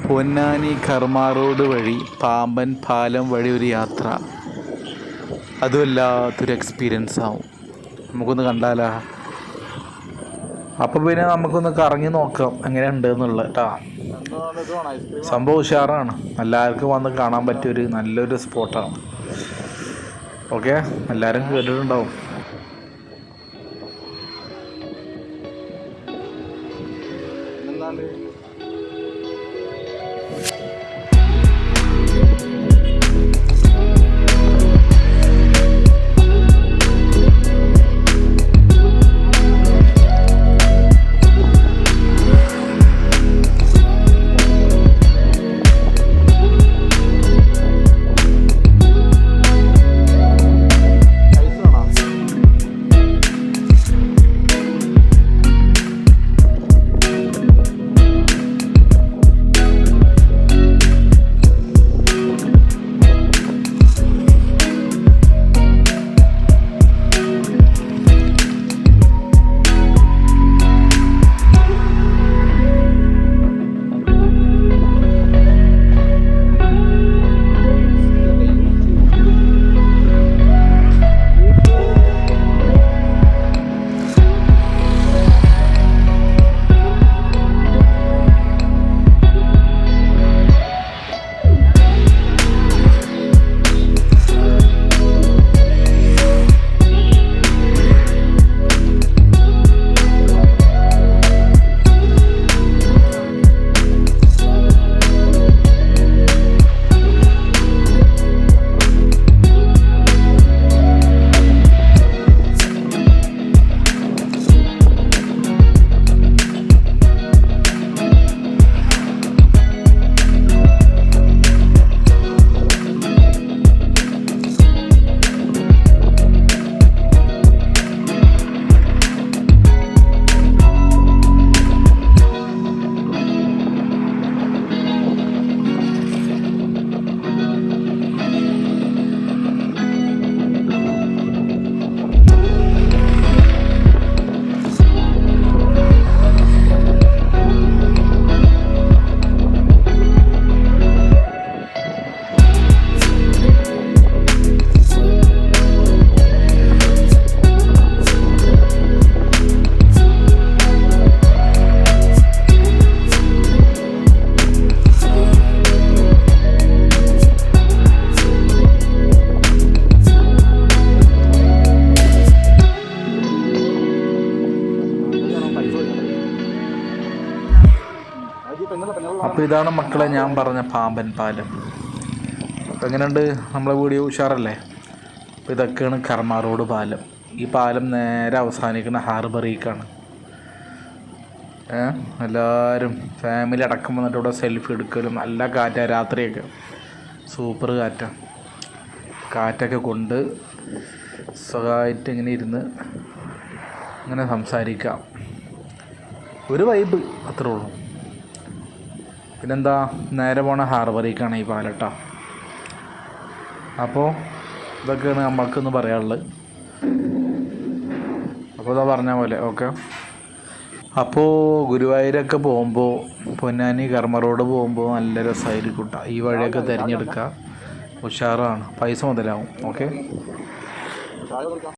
പൊന്നാനി കർമ്മ റോഡ് വഴി പാമ്പൻ പാലം വഴി ഒരു യാത്ര. അതും വല്ലാത്തൊരു എക്സ്പീരിയൻസ് ആവും. നമുക്കൊന്ന് കണ്ടാലോ? അപ്പോൾ പിന്നെ നമുക്കൊന്ന് കറങ്ങി നോക്കാം എങ്ങനെയുണ്ട് എന്നുള്ളത് കേട്ടോ. സംഭവം ഉഷാറാണ്. എല്ലാവർക്കും വന്ന് കാണാൻ പറ്റിയൊരു നല്ലൊരു സ്പോട്ടാണ്. ഓക്കെ, എല്ലാവരും കേട്ടിട്ടുണ്ടാവും. അപ്പോൾ ഇതാണ് മക്കളെ ഞാൻ പറഞ്ഞ പാമ്പൻ പാലം. അപ്പോൾ എങ്ങനെയുണ്ട് നമ്മളെ വീഡിയോ? ഉഷാറല്ലേ? അപ്പോൾ ഇതൊക്കെയാണ് കർമ്മ റോഡ് പാലം. ഈ പാലം നേരെ അവസാനിക്കുന്ന ഹാർബറിലേക്കാണ്. എല്ലാവരും ഫാമിലി അടക്കം വന്നിട്ട് ഇവിടെ സെൽഫി എടുക്കലും. നല്ല കാറ്റാണ്, രാത്രിയൊക്കെ സൂപ്പർ കാറ്റാണ്. കാറ്റൊക്കെ കൊണ്ട് സുഖമായിട്ട് ഇങ്ങനെ ഇരുന്ന് ഇങ്ങനെ സംസാരിക്കാം. ഒരു വൈബ് അത്രേ ഉള്ളൂ. പിന്നെന്താ, നേരെ പോണ ഹാർബറിലേക്കാണ് ഈ പാലട്ടോ. അപ്പോൾ ഇതൊക്കെയാണ് നമ്മൾക്കൊന്ന് പറയാനുള്ളത്. അപ്പോൾ ഇതാ പറഞ്ഞ പോലെ ഓക്കെ. അപ്പോൾ ഗുരുവായൂരൊക്കെ പോകുമ്പോൾ, പൊന്നാനി കർമ്മ റോഡ് പോകുമ്പോൾ നല്ല രസമായിരിക്കും കേട്ടോ. ഈ വഴിയൊക്കെ തിരഞ്ഞെടുക്കുക, ഉഷാറാണ്, പൈസ മുതലാവും. ഓക്കെ.